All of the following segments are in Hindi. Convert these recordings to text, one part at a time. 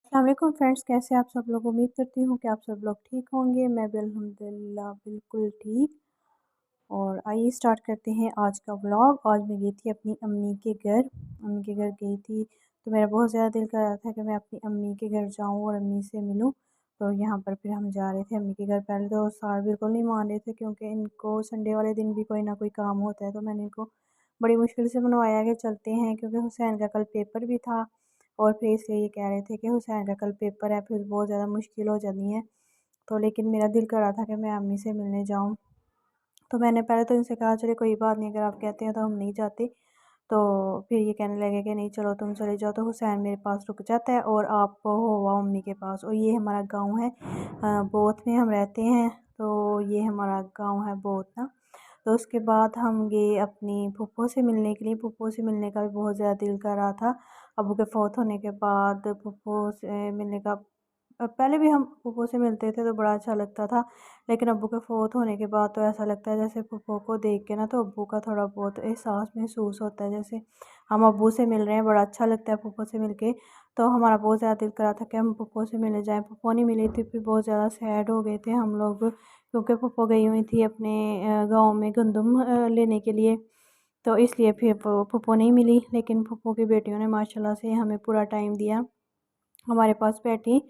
अस्सलाम वालेकुम फ्रेंड्स, कैसे आप सब लोग। उम्मीद करती हूँ कि आप सब लोग ठीक होंगे। मैं भी अल्हम्दुलिल्लाह बिल्कुल ठीक। और आइए स्टार्ट करते हैं आज का व्लॉग। आज मैं गई थी अपनी अम्मी के घर। अम्मी के घर गई थी तो मेरा बहुत ज़्यादा दिल कर रहा था कि मैं अपनी अम्मी के घर जाऊँ और अम्मी से मिलूँ। तो यहाँ पर फिर हम जा रहे थे अम्मी के घर। पहले तो सार बिल्कुल नहीं मान रहे थे क्योंकि इनको संडे वाले दिन भी कोई ना कोई काम होता है। तो मैंने इनको बड़ी मुश्किल से मनवाया कि चलते हैं, क्योंकि हुसैन का कल पेपर भी था और फिर इसलिए ये कह रहे थे कि हुसैन का कल पेपर है, फिर बहुत ज़्यादा मुश्किल हो जानी है। तो लेकिन मेरा दिल कर रहा था कि मैं अम्मी से मिलने जाऊँ। तो मैंने पहले तो इनसे कहा चलिए कोई बात नहीं, अगर आप कहते हैं तो हम नहीं जाते। तो फिर ये कहने लगे कि नहीं चलो तुम चले जाओ। तो हुसैन मेरे पास रुक जाता है और आप हो आओ अम्मी के पास। और ये हमारा गांव है, बोथ में हम रहते हैं। तो ये हमारा गांव है बोथ ना। तो उसके बाद हम गए अपनी फूफो से मिलने के लिए। फूफो से मिलने का भी बहुत ज़्यादा दिल कर रहा था। अबू के फ़ौत होने के बाद फूफो से मिलने का पहले भी हम फूफो से मिलते थे तो बड़ा अच्छा लगता था, लेकिन अब्बू के फ़ौत होने के बाद तो ऐसा लगता है जैसे फूफो को देख के ना तो अब्बू का थोड़ा बहुत एहसास महसूस होता है, जैसे हम अब्बू से मिल रहे हैं। बड़ा अच्छा लगता है फूफो से मिलके। तो हमारा बहुत ज़्यादा दिल करा था कि हम फूफो से मिलने जाएं। फूफो नहीं मिली थी, फिर बहुत ज़्यादा सैड हो गए थे हम लोग, क्योंकि फूफो गई हुई थी अपने गाँव में गंदम लेने के लिए। तो इसलिए फिर फूफो नहीं मिली। लेकिन फूफो की बेटियों ने माशाल्लाह से हमें पूरा टाइम दिया, हमारे पास बैठी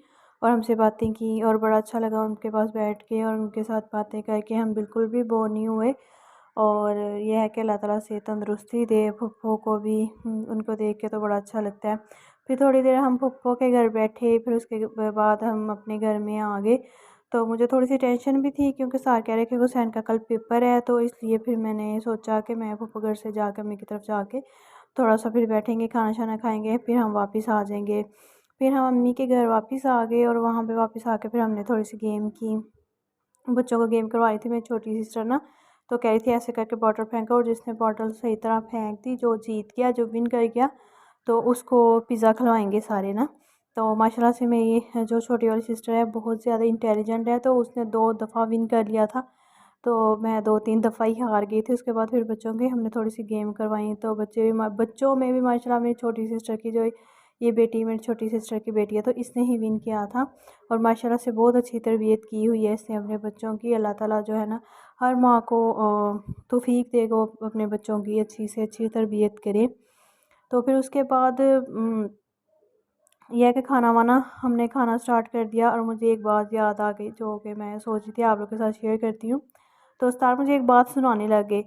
और हमसे बातें की और बड़ा अच्छा लगा उनके पास बैठ के और उनके साथ बातें करके। हम बिल्कुल भी बोर नहीं हुए। और यह है कि अल्लाह ताला से तंदुरुस्ती दे फुप्पो को भी। उनको देख के तो बड़ा अच्छा लगता है। फिर थोड़ी देर हम फुप्पो के घर बैठे, फिर उसके बाद हम अपने घर में आ गए। तो मुझे थोड़ी सी टेंशन भी थी क्योंकि सार कह रहे कि हुसैन का कल पेपर है। तो इसलिए फिर मैंने सोचा कि मैं फुप्पो घर से जाकर अम्मी की तरफ जाके थोड़ा सा फिर बैठेंगे, खाना शाना खाएंगे, फिर हम वापस आ जाएंगे। फिर हम अम्मी के घर वापस आ गए और वहाँ पे वापस आके फिर हमने थोड़ी सी गेम की। बच्चों को गेम करवाई थी मेरी छोटी सिस्टर ना। तो कह रही थी ऐसे करके बॉटल फेंको, और जिसने बॉटल सही तरह फेंक दी, जो जीत गया, जो विन कर गया, तो उसको पिज़्ज़ा खिलवाएंगे सारे ना। तो माशाल्लाह से मेरी जो छोटी वाली सिस्टर है बहुत ज़्यादा इंटेलिजेंट है, तो उसने 2 दफ़ा विन कर लिया था। तो मैं 2-3 दफ़ा ही हार गई थी। उसके बाद फिर बच्चों की हमने थोड़ी सी गेम करवाई। तो बच्चों में भी माशाल्लाह मेरी छोटी सिस्टर की जो ये बेटी मेरी छोटी सिस्टर की बेटी है, तो इसने ही विन किया था। और माशाल्लाह से बहुत अच्छी तरबियत की हुई है इसने अपने बच्चों की। अल्लाह ताला जो है ना हर माँ को तौफीक दे वो अपने बच्चों की अच्छी से अच्छी तरबियत करे। तो फिर उसके बाद यह है कि खाना वाना हमने खाना स्टार्ट कर दिया। और मुझे एक बात याद आ गई जो कि मैं सोच रही थी आप लोग के साथ शेयर करती हूँ। तो उस्ताद मुझे एक बात सुनाने लगे,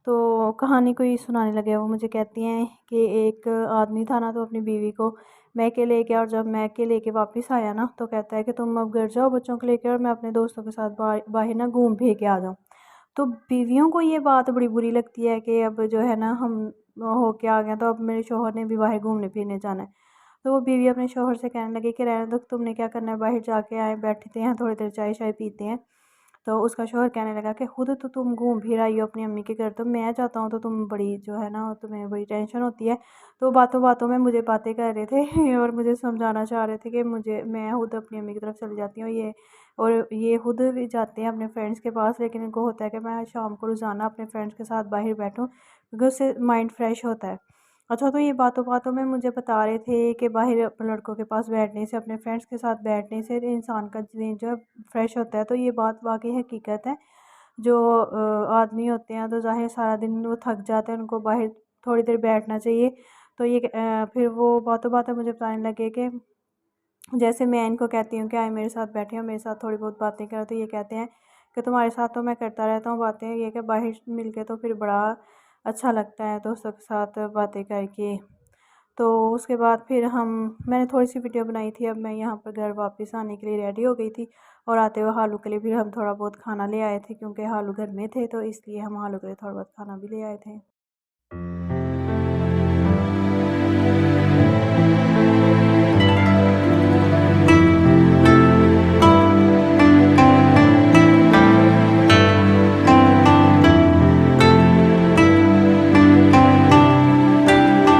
तो कहानी कोई सुनाने लगे। वो मुझे कहती हैं कि एक आदमी था ना, तो अपनी बीवी को मैके ले गया, और जब मैके लेके वापस आया ना तो कहता है कि तुम अब घर जाओ बच्चों को लेकर, और मैं अपने दोस्तों के साथ बाहर ना घूम फिर के आ जाऊँ। तो बीवियों को ये बात बड़ी बुरी लगती है कि अब जो है ना हम हो के आ गए, तो अब मेरे शोहर ने भी बाहर घूमने फिरने जाना है। तो वो बीवी अपने शोहर से कहने लगी कि रहने दो, तुमने क्या करना है, बाहर जाके आए बैठते हैं थोड़ी देर चाय शाय पीते हैं। तो उसका शोहर कहने लगा कि खुद तो तुम घूम फिर आई हो अपनी अम्मी के घर, तो मैं जाता हूँ तो तुम बड़ी जो है ना तुम्हें बड़ी टेंशन होती है। तो बातों बातों में मुझे बातें कर रहे थे और मुझे समझाना चाह रहे थे कि मैं खुद अपनी अम्मी की तरफ चली जाती हूँ। ये खुद भी जाते हैं अपने फ्रेंड्स के पास, लेकिन इनको होता है कि मैं शाम को रोज़ाना अपने फ्रेंड्स के साथ बाहर बैठूँ, क्योंकि उससे माइंड फ्रेश होता है। अच्छा, तो ये बातों बातों में मुझे बता रहे थे कि बाहर लड़कों के पास बैठने से, अपने फ्रेंड्स के साथ बैठने से इंसान का दिन जो है फ्रेश होता है। तो ये बात वाकई हकीकत है। जो आदमी होते हैं तो ज़ाहिर सारा दिन वो थक जाते हैं, उनको बाहर थोड़ी देर बैठना चाहिए। तो ये फिर वो बातों बातों मुझे बताने लगे कि जैसे मैं इनको कहती हूँ कि आए मेरे साथ बैठे हो, मेरे साथ थोड़ी बहुत बातें करो, तो ये कहते हैं कि तुम्हारे साथ तो मैं करता रहता हूँ बातें, ये कि बाहर मिल के तो फिर बड़ा अच्छा लगता है दोस्तों के साथ बातें करके। तो उसके बाद फिर मैंने थोड़ी सी वीडियो बनाई थी। अब मैं यहाँ पर घर वापस आने के लिए रेडी हो गई थी, और आते हुए हालू के लिए फिर हम थोड़ा बहुत खाना ले आए थे, क्योंकि हालू घर में थे, तो इसलिए हम हालू के लिए थोड़ा बहुत खाना भी ले आए थे।